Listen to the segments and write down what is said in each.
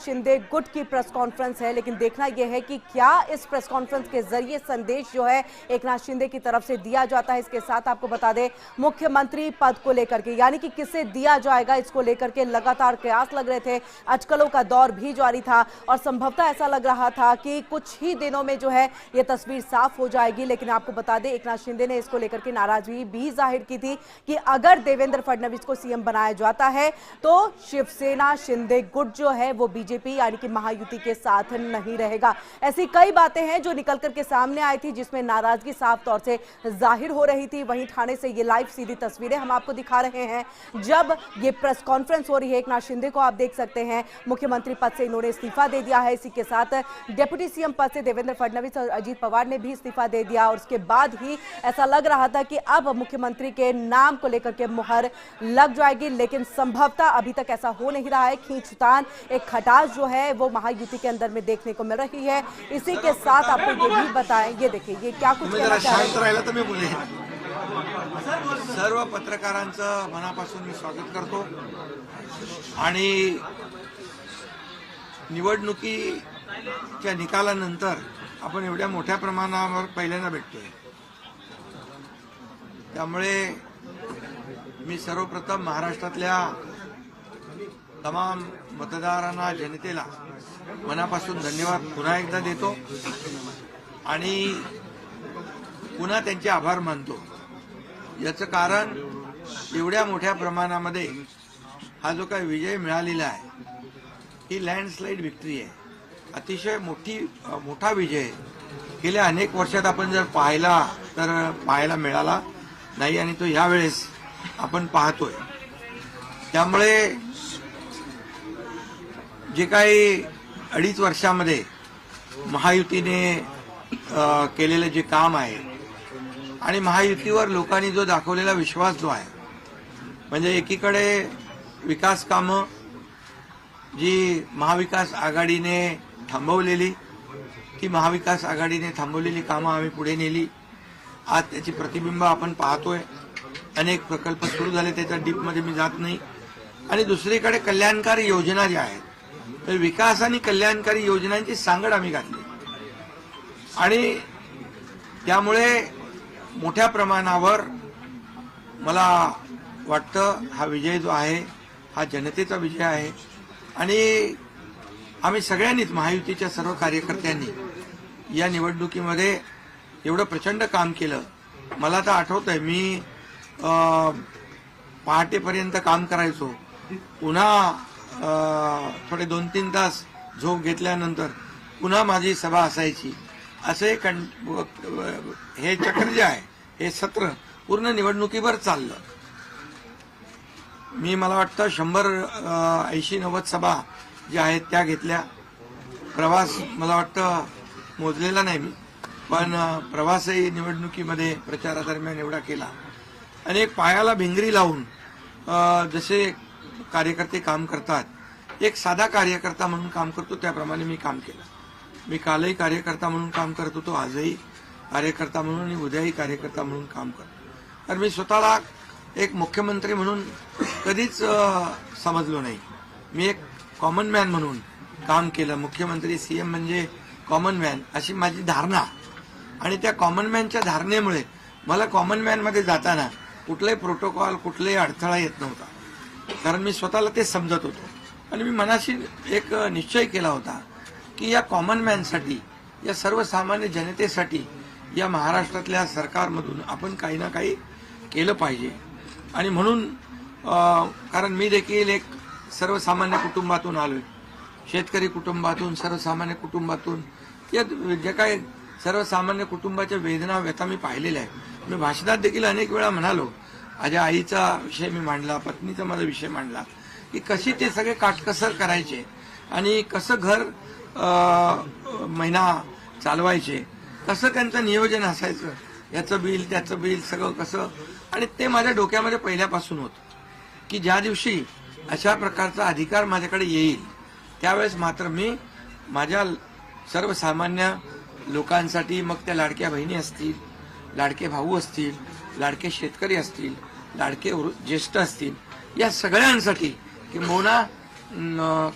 शिंदे गुट की press conference है, लेकिन देखना यह है कि क्या इस प्रेस कॉन्फ्रेंस के जरिए संदेश जो है एकनाथ शिंदे की तरफ से दिया जाता है। इसके साथ आपको बता दें मुख्यमंत्री पद को लेकर के यानी कि किसे दिया जाएगा इसको लेकर के लगातार कयास लग रहे थे। अटकलों का दौर भी जारी था और संभवतः ऐसा लग रहा था कि कुछ ही दिनों में जो है यह तस्वीर साफ हो जाएगी। लेकिन आपको बता दें एकनाथ शिंदे ने इसको लेकर के नाराजगी भी जाहिर की थी कि अगर देवेंद्र फडणवीस को सीएम बनाया जाता है तो शिवसेना शिंदे गुट जो है वो बीजेपी यानी कि महायुति के साथ नहीं रहेगा। ऐसी कई बातें हैं जो निकल करके सामने आई थी जिसमें नाराजगी साफ तौर से जाहिर हो रही थी। वहीं थाने से ये लाइव सीधी तस्वीरें हम आपको दिखा रहे हैं जब ये प्रेस कॉन्फ्रेंस हो रही है। एकनाथ शिंदे को आप देख सकते हैं मुख्यमंत्री पद से इन्होंने इस्तीफा दे दिया है। इसी के साथ डिप्टी सीएम पद से देवेंद्र फडणवीस और अजीत पवार ने भी इस्तीफा दे दिया और उसके बाद ही ऐसा लग रहा था कि अब मुख्यमंत्री के नाम को लेकर के मुहर लग जाएगी, लेकिन संभवतः अभी तक ऐसा हो नहीं रहा है। खींचतान एक खटास जो है वो महायुति के अंदर में देखने को मिल रही है। इसी के साथ आपको ये भी बताएं, ये देखिए ये क्या कुछ कहना चाह रहे हैं। सर्व पत्रकारांचं मनापासून मी स्वागत करतो आणि निवडणुकीच्या निकालानंतर आपण एवढ्या मोठ्या प्रमाणावर पहिल्यांदा भेटतोय, त्यामुळे मी सर्वप्रथम महाराष्ट्रातल्या तमाम मतदारांना जनतेला मनापासून धन्यवाद पुन्हा एकदा देतो आणि पुन्हा त्यांचे आभार मानतो। याचं कारण एवढ्या मोठ्या प्रमाणामध्ये हा जो काही विजय मिळालेला आहे ही लँडस्लाइड विक्ट्री आहे, अतिशय मोठा विजय। गेल्या अनेक वर्षात आपण जर पाहायला मिळाला नाही आणि तो यावेळेस आपण पाहतोय। त्यामुळे जे काही 2.5 वर्षामध्ये महायुतीने केलेले जे काम आहे आणि महायुतीवर लोकांनी जो दाखवलेला विश्वास जो आहे, म्हणजे एकीकडे विकास कामं जी महाविकास आघाडीने थांबवलेली ती महाविकास आघाडीने थांबवलेली कामं आम्ही पुढे नेली। आज त्याची प्रतिबिंब आपण पाहतोय। अनेक प्रकल्प सुरू झाले, त्याच्या डीपमध्ये मी जात नाही। आणि दुसरीकडे कल्याणकारी योजना ज्या आहेत तर विकास आणि कल्याणकारी योजनांची सांगड आम्ही घातली आणि त्यामुळे मोठ्या प्रमाणावर मला वाटतं हा विजय जो आहे हा जनतेचा विजय आहे आणि आम्ही सगळ्यांनीच महायुतीच्या सर्व कार्यकर्त्यांनी या निवडणुकीमध्ये एवढं प्रचंड काम केलं। मला तर आठवतंय मी पहाटेपर्यंत काम करायचो, पुन्हा थोडे 2-3 तास झोप घेतल्यानंतर पुन्हा माझी सभा असायची। असे हे चक्र जे आहे हे सत्र पूर्ण निवडणुकीवर चाललं। मी मला वाटतं 100-80-90 सभा ज्या आहेत त्या घेतल्या। प्रवास मला वाटतं मोजलेला नाही मी, पण प्रवासही निवडणुकीमध्ये प्रचारादरम्यान एवढा केला। अनेक पायाला भिंगरी लावून जसे कार्यकर्ते काम करतात, एक साधा कार्यकर्ता म्हणून काम करतो त्याप्रमाणे मी काम केलं। मी कालही कार्यकर्ता म्हणून काम करत होतो, आजही कार्यकर्ता म्हणून आणि उद्याही कार्यकर्ता म्हणून काम करतो। तर मी स्वतःला एक मुख्यमंत्री म्हणून कधीच समजलो नाही। मी एक कॉमन मॅन म्हणून काम केलं। मुख्यमंत्री सीएम म्हणजे कॉमन मॅन अशी माझी धारणा आणि त्या कॉमन मॅनच्या धारणेमुळे मला कॉमन मॅन मध्ये जाताना कुठलाही प्रोटोकॉल कुठलाही अडथळा येत नव्हता, कारण मी स्वतःला ते समजत होतो आणि मी मनाशी एक निश्चय केला होता की या कॉमन मॅनसाठी, या सर्वसामान्य जनतेसाठी या महाराष्ट्रातल्या सरकारमधून आपण काही ना काही केलं पाहिजे। आणि म्हणून कारण मी देखील एक सर्वसामान्य कुटुंबातून आलोय, शेतकरी कुटुंबातून, सर्वसामान्य कुटुंबातून, या जे काही सर्वसामान्य कुटुंबाच्या वेदना व्यथा मी पाहिलेल्या आहेत। मी भाषणात देखील अनेक वेळा म्हणालो, माझ्या आईचा विषय मी मांडला, पत्नीचा माझा विषय मांडला की कशी ते सगळे काटकसर करायचे आणि कसं घर महिना चालवायचे, कसं त्यांचं नियोजन असायचं, याचं बिल त्याचं बिल सगळं कसं। आणि ते माझ्या डोक्यामध्ये पहिल्यापासून होतं की ज्या दिवशी अशा प्रकारचा अधिकार माझ्याकडे येईल त्यावेळेस मात्र मी माझ्या सर्वसामान्य लोकांसाठी, मग त्या लाडक्या बहिणी असतील, लाडके भाऊ असतील, लाडके शेतकरी असतील, लाडके ज्येष्ठ असतील, या सगळ्यांसाठी किंबहुना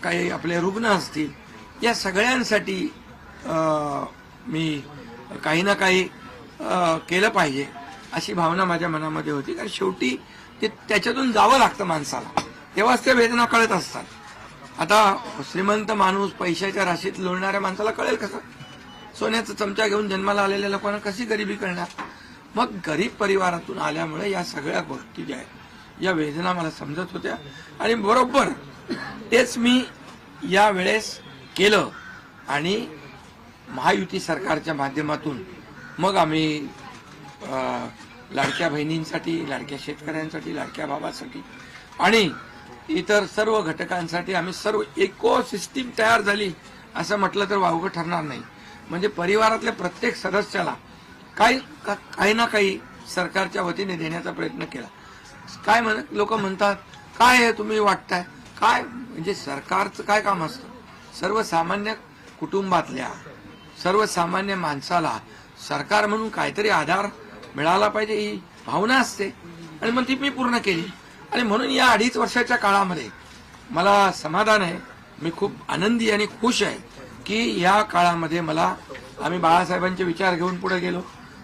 काही आपले रुग्ण असतील, या सगळ्यांसाठी मी काही ना काही केलं पाहिजे अशी भावना माझ्या मनामध्ये होती. कारण शेवटी ते त्याच्यातून जावं लागतं माणसाला, तेव्हाच त्या वेदना कळत असतात. आता श्रीमंत माणूस पैशाच्या राशीत लोळणाऱ्या माणसाला कळेल कसं? सोन्याचा चमचा घेऊन जन्माला आलेल्या लोकांना कशी गरिबी कळणार? मग गरीब परिवारातून आल्यामुळे या सगळ्या गोष्टी ज्या आहेत, या वेदना मला समजत होत्या आणि बरोबर तेच मी या वेळेस केलं. आणि महायुती सरकारच्या माध्यमातून मग आम्ही लाडक्या बहिणींसाठी, लाडक्या शेतकऱ्यांसाठी, लाडक्या भावासाठी आणि इतर सर्व घटकांसाठी आम्ही सर्व इको सिस्टीम तयार झाली असं म्हटलं तर वावगं ठरणार नाही. म्हणजे परिवारातल्या प्रत्येक सदस्याला काही ना काही सरकारच्या वतीने देण्याचा प्रयत्न केला. काय लोक म्हणतात, काय हे तुम्ही वाटताय काय? म्हणजे सरकारचं काय काम असतं? सर्वसामान्य कुटुंबातल्या सर्वसामान्य माणसाला सरकार म्हणून काहीतरी आधार मिळाला पाहिजे ही भावना असते आणि मग ती मी पूर्ण केली. आणि म्हणून या 2.5 वर्षाच्या काळामध्ये मला समाधान आहे. मी खूप आनंदी आणि खुश आहे की या काळामध्ये आम्ही बाळासाहेबांचे विचार घेऊन पुढे गेलो.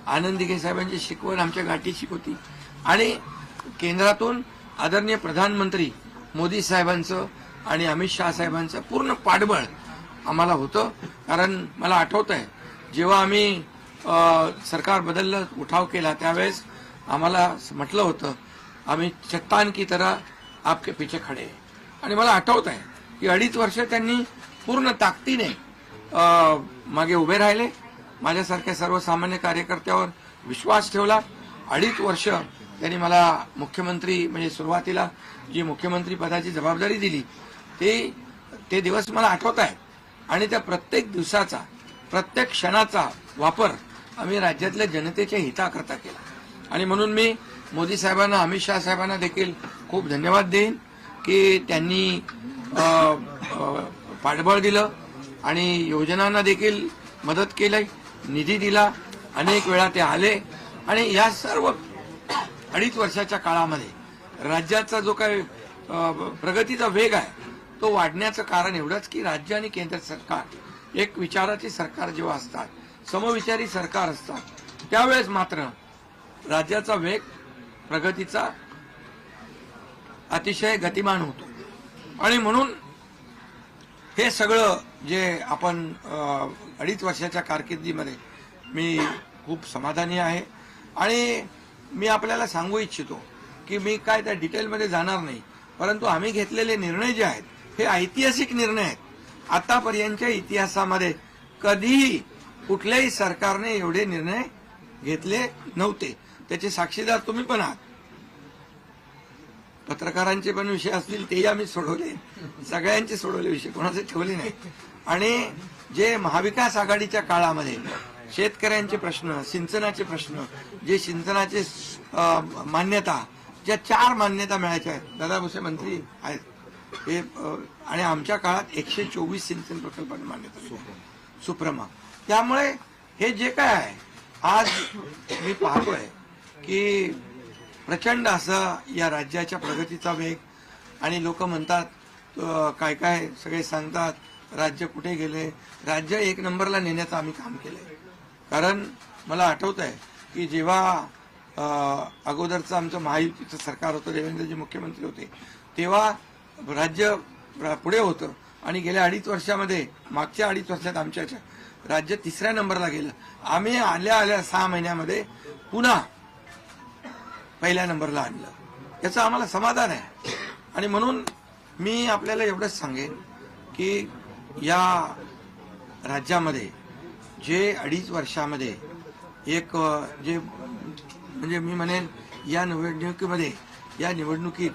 आनंद दिघे साहेबांची शिकवण आमच्या गाठीशी होती आणि केंद्रातून आदरणीय प्रधानमंत्री मोदी साहेबांचं आणि अमित शहा साहेबांचं पूर्ण पाठबळ आम्हाला होतं. कारण मला आठवत आहे जेव्हा आम्ही सरकार बदललं, उठाव केला, त्यावेळेस आम्हाला म्हटलं होतं आम्ही चट्टान की तरह आपके पीछे खडे. आणि मला आठवत आहे की 2.5 वर्ष त्यांनी पूर्ण ताकदीने मागे उभे राहिले. माझ्यासारख्या सर्वसामान्य कार्यकर्त्यावर विश्वास ठेवला. 2.5 वर्ष त्यांनी मला मुख्यमंत्री म्हणजे सुरुवातीला जी मुख्यमंत्री पदाची जबाबदारी दिली ते दिवस मला आठवत आहे. आणि त्या प्रत्येक दिवसाचा, प्रत्येक क्षणाचा वापर आम्ही राज्यातल्या जनतेच्या हिताकरता केला. आणि म्हणून मी मोदी साहेबांना, अमित शहा साहेबांना देखील खूप धन्यवाद देईन की त्यांनी पाठबळ दिलं आणि योजनांना देखील मदत केली, निधी दिला. अनेक वेळा ते आले आणि या सर्व 2.5 वर्षाच्या काळामध्ये राज्याचा जो काही प्रगतीचा वेग आहे तो वाढण्याचं कारण एवढंच की राज्य आणि केंद्र सरकार एक विचाराची सरकार जेव्हा असतात, समविचारी सरकार असतात, त्यावेळेस मात्र राज्याचा वेग प्रगतीचा अतिशय गतिमान होतो. आणि म्हणून हे सगळं जे आपण 2.5 वर्षाच्या कारकिर्दीमध्ये मी खूप समाधानी आहे. आणि मी आपल्याला सांगू इच्छितो की मी काय त्या डिटेलमध्ये जाणार नाही, परंतु आम्ही घेतलेले निर्णय जे आहेत हे ऐतिहासिक निर्णय आहेत. आतापर्यंतच्या इतिहासामध्ये कधीही कुठल्याही सरकारने एवढे निर्णय घेतले नव्हते. त्याचे साक्षीदार तुम्ही पण आहात. पत्रकारांचे पण विषय असतील तेही आम्ही सोडवले, सगळ्यांचे सोडवले विषय, कोणाचे ठेवले नाही. आणि जे महाविकास आघाडीच्या काळामध्ये शेतकऱ्यांचे प्रश्न, सिंचनाचे प्रश्न, जे सिंचनाचे मान्यता, ज्या 4 मान्यता मिळायच्या आहेत, दादा भुसे मंत्री आहेत हे, आणि आमच्या काळात 124 सिंचन प्रकल्पांना मान्यता, सुप्रमा. त्यामुळे हे जे काय आहे आज मी पाहतोय की प्रचंड असं या राज्याच्या प्रगतीचा वेग. आणि लोक म्हणतात, काय काय सगळे सांगतात राज्य कुठे गेले. राज्य 1 नंबरला नेण्याचं आम्ही काम केलंय. कारण मला आठवत आहे की जेव्हा अगोदरचं आमचं महायुतीचं सरकार होतं, देवेंद्रजी मुख्यमंत्री होते, तेव्हा राज्य पुढे होतं. आणि गेल्या 2.5 वर्षामध्ये, मागच्या 2.5 वर्षात आमच्या राज्य 3ऱ्या नंबरला गेलं. आम्ही आल्या 6 महिन्यामध्ये पुन्हा 1ल्या नंबरला आणलं. याचं आम्हाला समाधान आहे. आणि म्हणून मी आपल्याला एवढंच सांगेन की या राज्यामध्ये जे 2.5 वर्षामध्ये एक जे म्हणजे मी म्हणेन या निवडणुकीत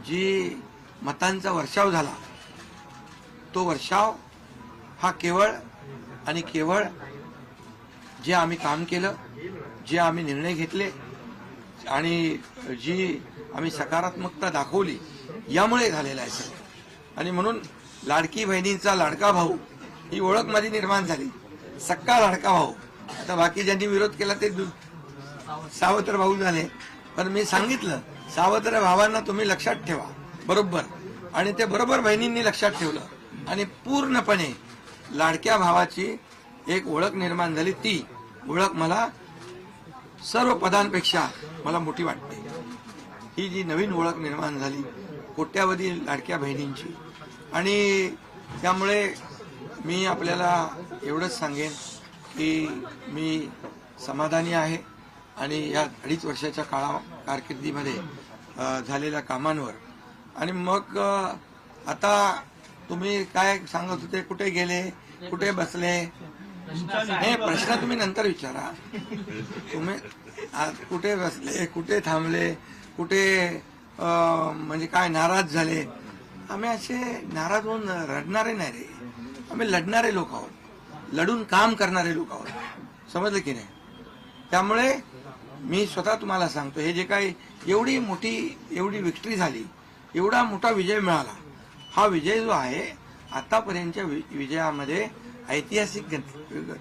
जी मतांचा वर्षाव झाला, तो वर्षाव हा केवळ आणि केवळ जे आम्ही काम केलं, जे आम्ही निर्णय घेतले आणि जी आम्ही सकारात्मकता दाखवली यामुळे झालेला आहे सर. आणि म्हणून लाडकी बहिणींचा लाडका भाऊ ही ओळख माझी निर्माण झाली, सक्का लाडका भाऊ. आता बाकी ज्यांनी विरोध केला ते सावत्र भाऊ झाले, पण मी सांगितलं सावत्र भावांना तुम्ही लक्षात ठेवा, बरोबर आणि ते बरोबर बहिणींनी लक्षात ठेवलं आणि पूर्णपणे लाडक्या भावाची एक ओळख निर्माण झाली. ती ओळख मला सर्व पदांपेक्षा मला मोठी वाटते. ही जी नवीन ओळख निर्माण झाली कोट्यावधी लाडक्या बहिणींची, आणि त्यामुळे मी आपल्याला एवढंच सांगेन की मी समाधानी आहे आणि या 2.5 वर्षाच्या कारकिर्दीमध्ये झालेल्या कामांवर. आणि मग आता तुम्ही काय सांगत होते, कुठे गेले, कुठे बसले, हे प्रश्न तुम्ही नंतर विचारा. तुम्ही कुठे बसले, कुठे थांबले, कुठे म्हणजे काय नाराज झाले. आम्ही असे नाराज होऊन रडणारे नाही रे, आम्ही लढणारे लोक आहोत, लढून काम करणारे लोक आहोत. समजलं की नाही? त्यामुळे मी स्वतः तुम्हाला सांगतो, हे जे काही एवढी विक्ट्री झाली, एवढा मोठा विजय मिळाला, हा विजय जो आहे आतापर्यंतच्या विजयामध्ये ऐतिहासिक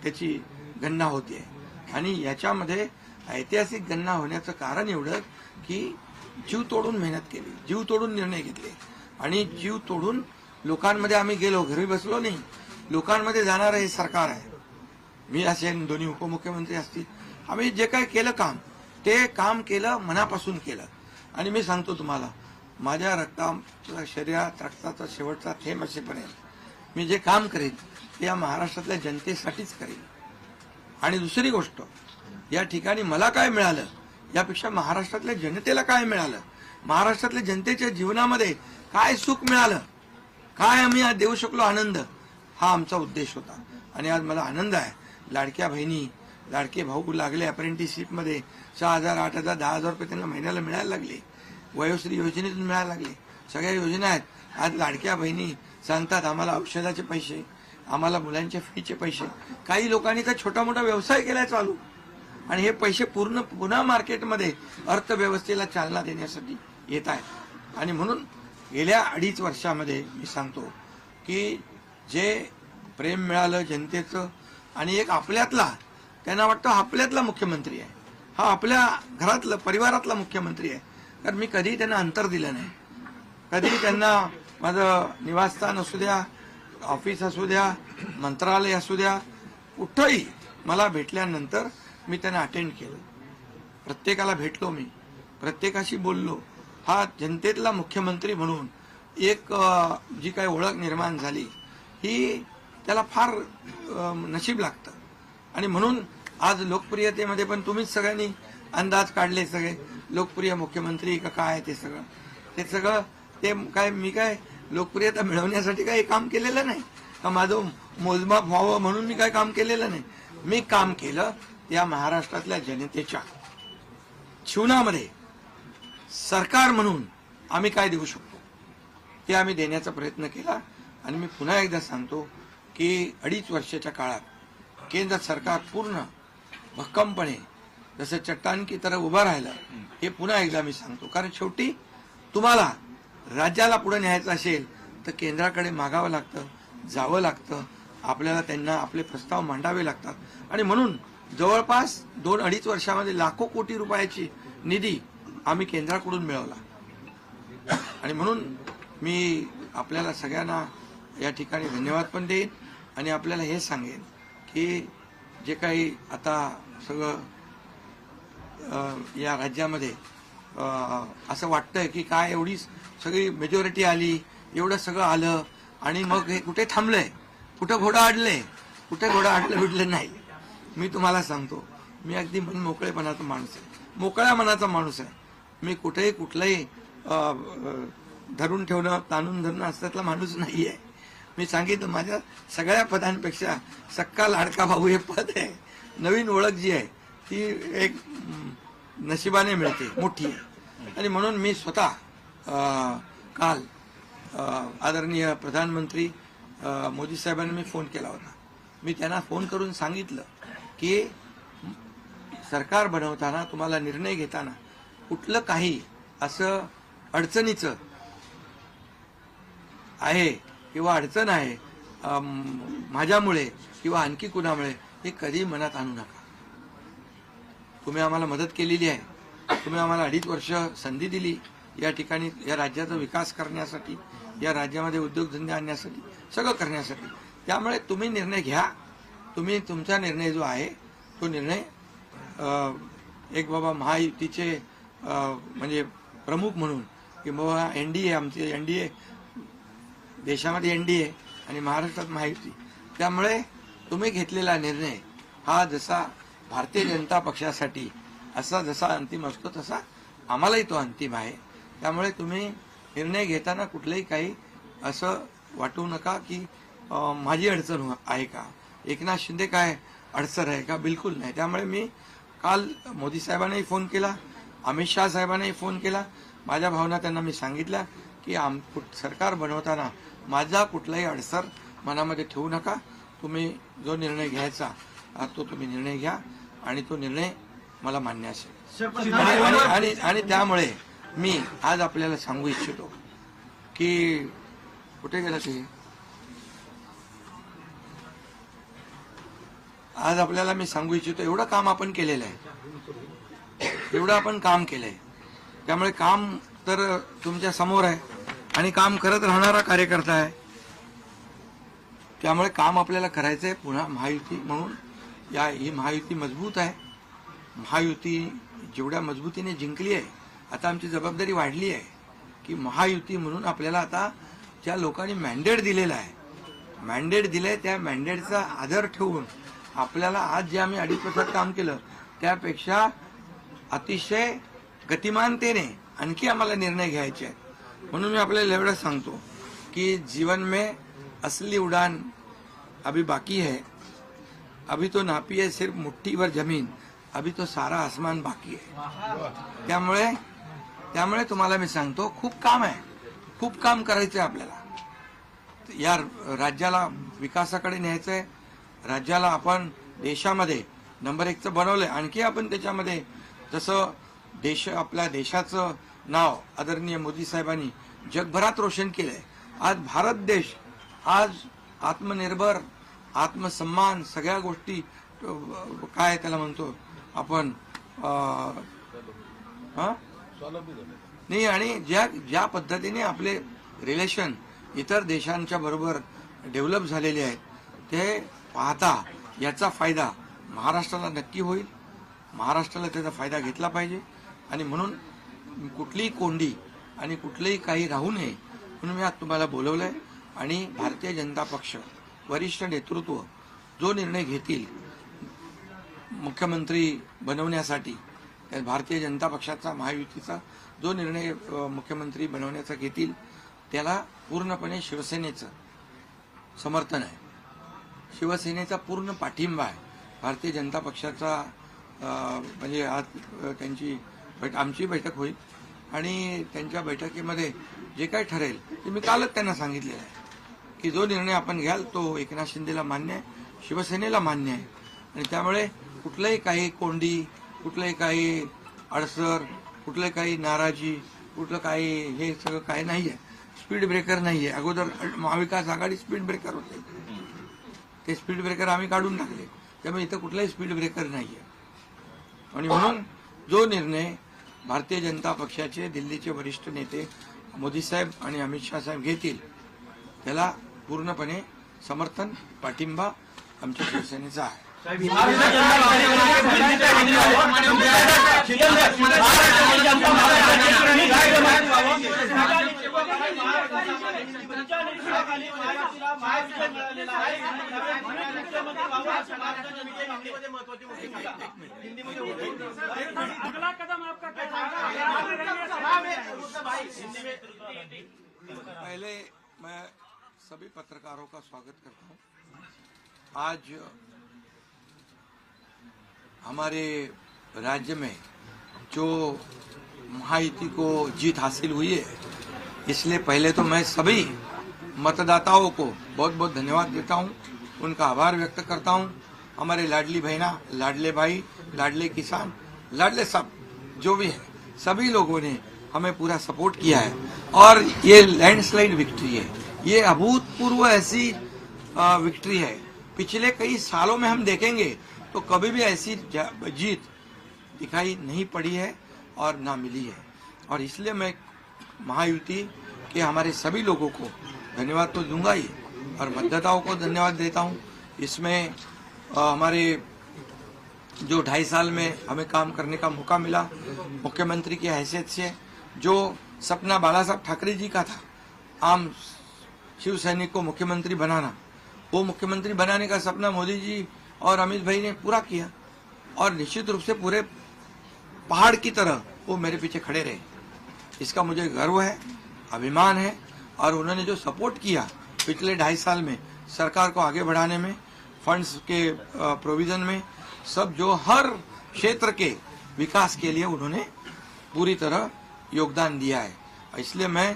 त्याची गणना होते. आणि याच्यामध्ये ऐतिहासिक गणना होण्याचं कारण एवढं की जीव तोडून मेहनत केली, जीव तोडून निर्णय घेतले आणि जीव तोडून लोकांमध्ये आम्ही गेलो, घरी बसलो नाही, लोकांमध्ये जाणारं हे सरकार आहे. मी असेल, दोन्ही उपमुख्यमंत्री असतील, आम्ही जे काही केलं काम, ते काम केलं, मनापासून केलं. आणि मी सांगतो तुम्हाला, माझ्या रक्ताच्या शरीरात रक्ताचा शेवटचा थेंब असेपर्यंत मी जे काम करेन ते या महाराष्ट्रातल्या जनतेसाठीच करेन. आणि दुसरी गोष्ट, या ठिकाणी मला काय मिळालं यापेक्षा महाराष्ट्रातल्या जनतेला काय मिळालं, महाराष्ट्रातल्या जनतेच्या जीवनामध्ये काय सुख मिळालं, काय आम्ही आज देऊ शकलो आनंद, हा आमचा उद्देश होता. आणि आज मला आनंद आहे, लाडक्या बहिणी, लाडके भाऊ लागले अप्रेंटिसशिपमध्ये, 6,000, 8,000, 10,000 रुपये त्यांना महिन्याला मिळायला लागले, वयोश्री योजनेतून मिळायला लागले, सगळ्या योजना आहेत. आज लाडक्या बहिणी सांगतात आम्हाला औषधाचे पैसे, आम्हाला मुलांच्या फीचे पैसे. काही लोकांनी तर छोटा मोठा व्यवसाय केलाय चालू, आणि हे पैसे पुन्हा मार्केटमध्ये अर्थव्यवस्थेला चालना देण्यासाठी येत आहेत. आणि म्हणून गेल्या 2.5 वर्षामध्ये मी सांगतो की जे प्रेम मिळालं जनतेचं, आणि एक आपल्यातला, त्यांना वाटतं आपल्यातला मुख्यमंत्री आहे, हा आपल्या घरातला परिवारातला मुख्यमंत्री आहे. कारण मी कधीही त्यांना अंतर दिलं नाही, कधीही त्यांना माझं निवासस्थान असू द्या, ऑफिस असू द्या, मंत्रालय असू द्या, कुठंही मला भेटल्यानंतर मी त्यांना अटेंड केलं, प्रत्येकाला भेटलो, मी प्रत्येकाशी बोललो. हा जनतेतला मुख्यमंत्री म्हणून एक जी काही ओळख निर्माण झाली, ही त्याला फार नशीब लागतं. आणि म्हणून आज लोकप्रियतेमध्ये पण तुम्हीच सगळ्यांनी अंदाज काढले, सगळे लोकप्रिय मुख्यमंत्री का काय, ते सगळं ते काय, मी काय लोकप्रियता मिळवण्यासाठी काही काम केलेलं नाही का, माझं मोजमाप व्हावं म्हणून मी काय काम केलेलं नाही. मी काम केलं या महाराष्ट्रातल्या जनतेच्या जीवनामध्ये सरकार म्हणून आम्ही काय देऊ शकतो ते आम्ही देण्याचा प्रयत्न केला. आणि मी पुन्हा एकदा सांगतो की 2.5 वर्षाच्या काळात केंद्र सरकार पूर्ण भक्कमपणे जसं चट्टान की तरह उभं राहिलं, हे पुन्हा एकदा मी सांगतो. कारण शेवटी तुम्हाला राज्याला पुढे न्यायचं असेल तर केंद्राकडे मागावं लागतं, जावं लागतं, आपल्याला त्यांना आपले प्रस्ताव मांडावे लागतात. आणि म्हणून जवळपास 2-2.5 वर्षामध्ये लाखो कोटी रुपयाची निधी आम्ही केंद्राकडून मिळवला. आणि म्हणून मी आपल्याला सगळ्यांना या ठिकाणी धन्यवाद पण देईन आणि आपल्याला हे सांगेन की जे काही आता सगळं या राज्यामध्ये असं वाटतंय की काय एवढी सगळी मेजॉरिटी आली, एवढं सगळं आलं आणि मग हे कुठे थांबलंय, कुठं घोडा अडलंय, कुठे घोडा अडलं बिडलं नाही. मी तुम्हाला सांगतो, मी अगदी मन मोकळेपणाचा माणूस आहे, मोकळ्या मनाचा माणूस आहे. मी कुठेही कुठलंही धरून ठेवणं, ताणून धरणं असल्यातला माणूस नाही आहे. मी सांगितलं, माझ्या सगळ्या पदांपेक्षा सक्का लाडका भाऊ हे पद आहे. नवीन ओळख जी आहे ती एक नशिबाने मिळते, मोठी आहे. आणि म्हणून मी स्वतः काल आदरणीय प्रधानमंत्री मोदी साहेबांना मी फोन केला होता. मी त्यांना फोन करून सांगितलं की सरकार बनवताना, तुम्हाला निर्णय घेताना कुठलं काही असं अडचणीचं आहे किंवा अडचण आहे माझ्यामुळे किंवा आणखी कुणामुळे, हे कधी मनात आणू नका. तुम्ही आम्हाला मदत केलेली आहे, तुम्ही आम्हाला 2.5 वर्ष संधी दिली या ठिकाणी या राज्याचा विकास करण्यासाठी, या राज्यामध्ये उद्योगधंदे आणण्यासाठी, सगळं करण्यासाठी. त्यामुळे तुम्ही निर्णय घ्या. तुम्ही तुमचा निर्णय जो आहे तो निर्णय एक बाबा महायुतीचे म्हणजे प्रमुख म्हणून की बाबा एनडीए, आमचे एनडीए, देशामध्ये एनडीए आणि महाराष्ट्रात महायुती, त्यामुळे तुम्ही घेतलेला निर्णय हा जसा भारतीय जनता पक्षासाठी असा जसा अंतिम असतो तसा आम्हालाही तो अंतिम आहे. त्यामुळे तुम्ही निर्णय घेताना कुठलंही काही असं वाटू नका की माझी अडचण आहे का, एकनाथ शिंदे काय अडचण आहे का, बिलकुल नाही. त्यामुळे मी काल मोदी साहेबांनाही फोन केला, अमित शहा साहेबांनाही फोन केला. माझ्या भावना त्यांना मी सांगितल्या की सरकार बनवताना माझा कुठलाही अडसर मनामध्ये ठेवू नका. तुम्ही जो निर्णय घ्यायचा तो तुम्ही निर्णय घ्या आणि तो निर्णय मला मान्य असेल. आणि त्यामुळे मी आज आपल्याला सांगू इच्छितो की कुठे गेला ते, आज आपल्याला मी सांगू इच्छितो एवढं काम आपण केलेलं आहे, एवढं आपण काम केलंय. त्यामुळे काम तर तुमच्या समोर आहे आणि काम करत राहणारा कार्यकर्ता आहे. त्यामुळे काम आपल्याला करायचंय. पुन्हा महायुती म्हणून ही महायुती मजबूत आहे. महायुती जेवढ्या मजबूतीने जिंकली आहे, आता आमची जबाबदारी वाढली आहे की महायुती म्हणून आपल्याला आता ज्या लोकांनी मॅन्डेट दिलेला आहे, मॅन्डेट दिलंय, त्या मॅन्डेटचा आदर ठेवून आपल्याला आज जे आम्ही 2.5 वर्षात काम केलं त्यापेक्षा अतिशय गतिमानतेने आणखी आम्हाला निर्णय घ्यायचे आहेत. म्हणून मी आपल्याला एवढं सांगतो की जीवन में असली उड़ान अभी बाकी है, अभी तो नापी है सिर्फ मुट्ठी भर जमीन, अभी तो सारा आसमान बाकी है. त्यामुळे तुम्हाला मी सांगतो खूप काम आहे, खूप काम करायचं आहे आपल्याला. या राज्याला विकासाकडे न्यायचंय. राज्याला आपण देशामध्ये नंबर 1चं बनवलंय. आणखी आपण त्याच्यामध्ये जसं आपल्या देशाचं नाव आदरणीय मोदी साहेबांनी जगभरात रोशन केलंय. आज भारत देश आज आत्मनिर्भर, आत्मसन्मान, सगळ्या गोष्टी काय त्याला म्हणतो आपण नाही. आणि ज्या पद्धतीने आपले रिलेशन इतर देशांच्या बरोबर डेव्हलप झालेले आहेत ते पाहता याचा फायदा महाराष्ट्राला नक्की होईल. महाराष्ट्राला त्याचा फायदा घेतला पाहिजे आणि म्हणून कुठलीही कोंडी आणि कुठलंही काही राहू नये म्हणून मी आज तुम्हाला बोलवलंय. आणि भारतीय जनता पक्ष वरिष्ठ नेतृत्व जो निर्णय घेतील मुख्यमंत्री बनवण्यासाठी, भारतीय जनता पक्षाचा महायुतीचा जो निर्णय मुख्यमंत्री बनवण्याचा घेतील त्याला पूर्णपणे शिवसेनेचं समर्थन आहे, शिवसेनेचा पूर्ण पाठिंबा आहे. भारतीय जनता पक्षाचा म्हणजे आज आमची बैठक होईल आणि त्यांच्या बैठकीमध्ये जे काही ठरेल ते मी कालच त्यांना सांगितलेलं आहे की जो निर्णय आपण घ्याल तो एकनाथ शिंदेला मान्य आहे, शिवसेनेला मान्य आहे. आणि त्यामुळे कुठलंही काही कोंडी, कुठलंही काही अडसर, कुठलं काही नाराजी, कुठलं काही हे सगळं काही नाही आहे. स्पीड ब्रेकर नाही आहे. अगोदर महाविकास आघाडी स्पीड ब्रेकर होते, ते स्पीड ब्रेकर आम्ही काढून टाकले. त्यामुळे इथं कुठलाही स्पीड ब्रेकर नाही आहे. आणि म्हणून जो निर्णय भारतीय जनता पक्षाचे दिल्लीचे वरिष्ठ नेते मोदी साहेब आणि अमित शहा साहेब घेतील त्याला पूर्णपणे समर्थन, पाठिंबा आमच्या शिवसेनेचा आहे. अगला कदम आपका पहले मैं सभी पत्रकारों का स्वागत करता हूं। आज हमारे राज्य में जो महायुति को जीत हासिल हुई है, इसलिए पहले तो मैं सभी मतदाताओं को बहुत बहुत धन्यवाद देता हूं, उनका आभार व्यक्त करता हूं। हमारे लाडली बहना, लाडले भाई, लाडले किसान, लाडले सब जो भी है, सभी लोगों ने हमें पूरा सपोर्ट किया है और ये लैंडस्लाइड विक्ट्री है, ये अभूतपूर्व ऐसी विक्ट्री है। पिछले कई सालों में हम देखेंगे तो कभी भी ऐसी जीत दिखाई नहीं पड़ी है और ना मिली है। और इसलिए मैं महायुति के हमारे सभी लोगों को धन्यवाद तो दूंगा ही और मतदाताओं को धन्यवाद देता हूं। इसमें हमारे जो 2.5 साल में हमें काम करने का मौका मिला मुख्यमंत्री की हैसियत से, जो सपना बाला साहब ठाकरे जी का था आम शिव सैनिक को मुख्यमंत्री बनाना, वो मुख्यमंत्री बनाने का सपना मोदी जी और अमित भाई ने पूरा किया और निश्चित रूप से पूरे पहाड़ की तरह वो मेरे पीछे खड़े रहे। इसका मुझे गर्व है, अभिमान है और उन्होंने जो सपोर्ट किया पिछले 2.5 साल में सरकार को आगे बढ़ाने में, फंड्स के प्रोविजन में, सब जो हर क्षेत्र के विकास के लिए उन्होंने पूरी तरह योगदान दिया है। इसलिए मैं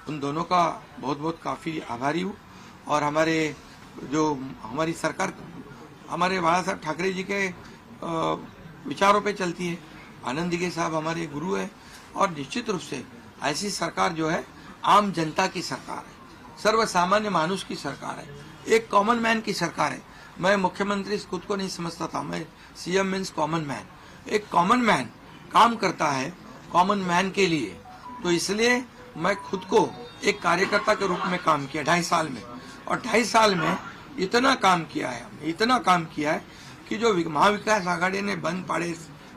उन दोनों का बहुत बहुत काफ़ी आभारी हूँ और हमारे जो हमारी सरकार हमारे बाला साहब ठाकरे जी के विचारों पे चलती है। आनंद दिघे साहब हमारे गुरु है और निश्चित रूप से ऐसी सरकार जो है आम जनता की सरकार है, सर्वसामान्य मानुष की सरकार है, एक कॉमन मैन की सरकार है। मैं मुख्यमंत्री खुद को नहीं समझता था, मैं सीएम मीन्स कॉमन मैन। एक कॉमन मैन काम करता है कॉमन मैन के लिए, तो इसलिए मैं खुद को एक कार्यकर्ता के रूप में काम किया 2.5 साल में और 2.5 साल में इतना काम किया है, इतना काम किया है कि जो महाविकास आघाड़ी ने बंद पड़े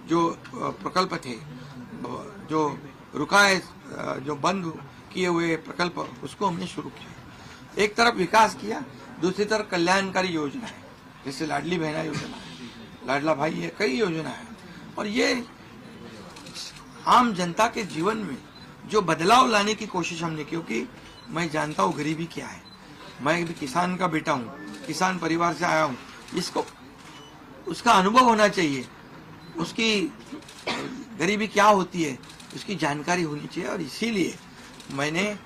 जो प्रकल्प थे, जो रुकाए, जो बंद किए हुए प्रकल्प, उसको हमने शुरू किया। एक तरफ विकास किया, दूसरी तरफ कल्याणकारी योजना है, जैसे लाडली बहना योजना है, लाडला भाई है, कई योजना है और ये आम जनता के जीवन में जो बदलाव लाने की कोशिश हमने, क्योंकि मैं जानता हूँ गरीबी क्या है, मैं भी किसान का बेटा हूँ, किसान परिवार से आया हूँ, इसको उसका अनुभव होना चाहिए, उसकी गरीबी क्या होती है उसकी जानकारी होनी चाहिए। और इसीलिए मैंने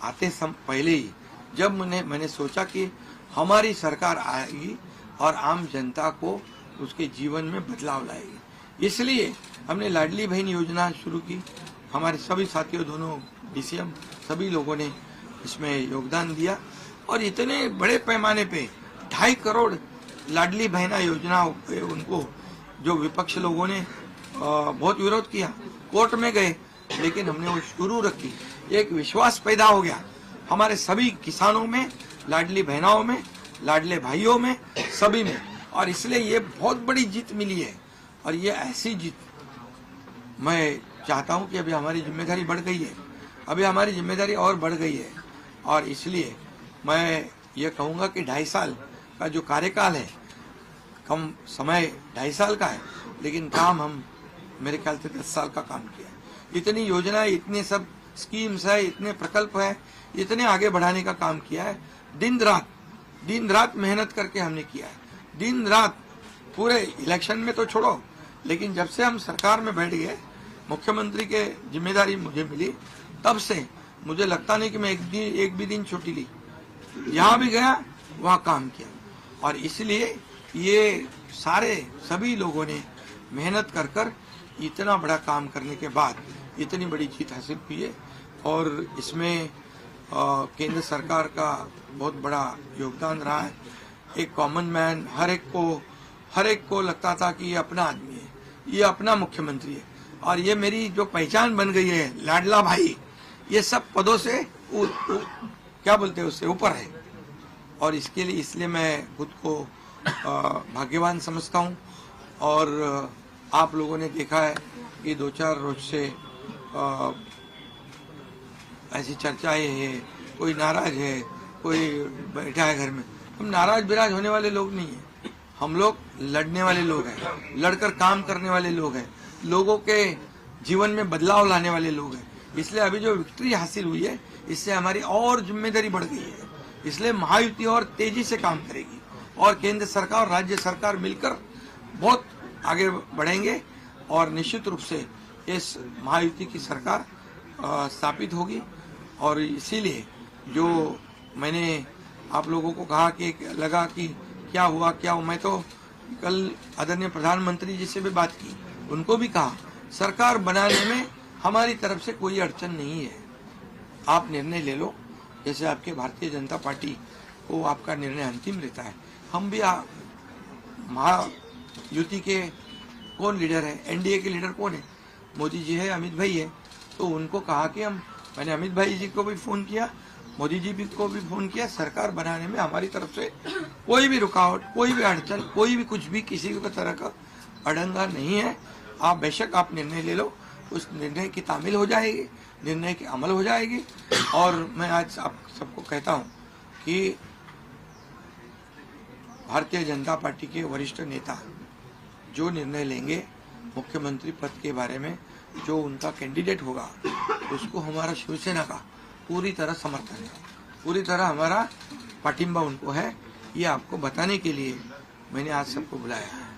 आते पहले ही जब मैंने सोचा कि हमारी सरकार आएगी और आम जनता को उसके जीवन में बदलाव लाएगी, इसलिए हमने लाडली बहन योजना शुरू की। हमारे सभी साथियों, दोनों डीसीएम, सभी लोगों ने इसमें योगदान दिया और इतने बड़े पैमाने पे 2.5 करोड़ लाडली बहना योजना उनको जो विपक्ष लोगों ने बहुत विरोध किया, कोर्ट में गए, लेकिन हमने वो शुरू रखी। एक विश्वास पैदा हो गया हमारे सभी किसानों में, लाडली बहनाओं में, लाडले भाइयों में, सभी में, और इसलिए ये बहुत बड़ी जीत मिली है। और ये ऐसी जीत मैं चाहता हूं कि अभी हमारी जिम्मेदारी बढ़ गई है, अभी हमारी जिम्मेदारी और बढ़ गई है और इसलिए मैं ये कहूँगा कि 2.5 साल का जो कार्यकाल है, कम समय 2.5 साल का है, लेकिन काम हम मेरे ख्याल से 10 साल का काम किया है। इतनी योजनाएं, इतने सब स्कीम्स है, इतने प्रकल्प है, इतने आगे बढ़ाने का काम किया है। दिन रात मेहनत करके हमने किया है, दिन रात। पूरे इलेक्शन में तो छोड़ो, लेकिन जब से हम सरकार में बैठ गए, मुख्यमंत्री के जिम्मेदारी मुझे मिली, तब से मुझे लगता नहीं कि मैं एक भी दिन छुट्टी ली, यहाँ भी गया, वहाँ काम किया। और इसलिए ये सभी लोगों ने मेहनत कर इतना बड़ा काम करने के बाद इतनी बड़ी जीत हासिल हुई है और इसमें केंद्र सरकार का बहुत बड़ा योगदान रहा है। एक कॉमन मैन, हर एक को लगता था कि ये अपना आदमी है, ये अपना मुख्यमंत्री है और ये मेरी जो पहचान बन गई है, लाडला भाई, ये सब पदों से क्या बोलते हैं उससे ऊपर है। और इसलिए मैं खुद को भाग्यवान समझता हूँ। और आप लोगों ने देखा है कि 2-4 रोज से ऐसी चर्चाएं हैं, कोई नाराज है, कोई बैठा है घर में। हम नाराज बिराज होने वाले लोग नहीं हैं, हम लोग लड़ने वाले लोग हैं, लड़कर काम करने वाले लोग हैं, लोगों के जीवन में बदलाव लाने वाले लोग हैं। इसलिए अभी जो विक्ट्री हासिल हुई है, इससे हमारी और जिम्मेदारी बढ़ गई है। इसलिए महायुति और तेजी से काम करेगी और केंद्र सरकार और राज्य सरकार मिलकर बहुत आगे बढ़ेंगे और निश्चित रूप से इस महायुति की सरकार स्थापित होगी। और इसीलिए जो मैंने आप लोगों को कहा कि लगा कि क्या हुआ, मैं तो कल आदरणीय प्रधानमंत्री जी से भी बात की, उनको भी कहा सरकार बनाने में हमारी तरफ से कोई अड़चन नहीं है, आप निर्णय ले लो, जैसे आपके भारतीय जनता पार्टी को आपका निर्णय अंतिम रहता है। हम भी महायुति के कौन लीडर है, एनडीए के लीडर कौन है, मोदी जी है, अमित भाई है, तो उनको कहा कि हम मैंने अमित भाई जी को भी फोन किया, मोदी जी भी को भी फोन किया। सरकार बनाने में हमारी तरफ से कोई भी रुकावट, कोई भी अड़चन, कोई भी कुछ भी किसी भी तरह का अड़ंगा नहीं है। आप बेशक आप निर्णय ले लो, उस निर्णय की तामील हो जाएगी, निर्णय की अमल हो जाएगी। और मैं आज आप सबको कहता हूं कि भारतीय जनता पार्टी के वरिष्ठ नेता जो निर्णय लेंगे मुख्यमंत्री पद के बारे में, जो उनका कैंडिडेट होगा, उसको हमारा शिवसेना का पूरी तरह समर्थन है, पूरी तरह हमारा पाटिंबा उनको है। ये आपको बताने के लिए मैंने आज सबको बुलाया है।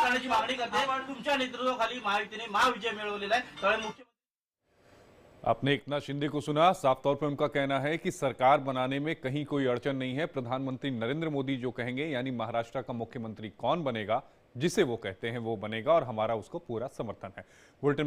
करण्याची मागणी करते, पण तुमच्या नेतृत्वाखाली महायुतीने महाविजय मिळवलेला आहे। त्यामुळे मुख्य आपने एकनाथ शिंदे को सुना। साफ तौर पर उनका कहना है कि सरकार बनाने में कहीं कोई अड़चन नहीं है। प्रधानमंत्री नरेंद्र मोदी जो कहेंगे, यानी महाराष्ट्र का मुख्यमंत्री कौन बनेगा, जिसे वो कहते हैं वो बनेगा और हमारा उसको पूरा समर्थन है। बुलेटिन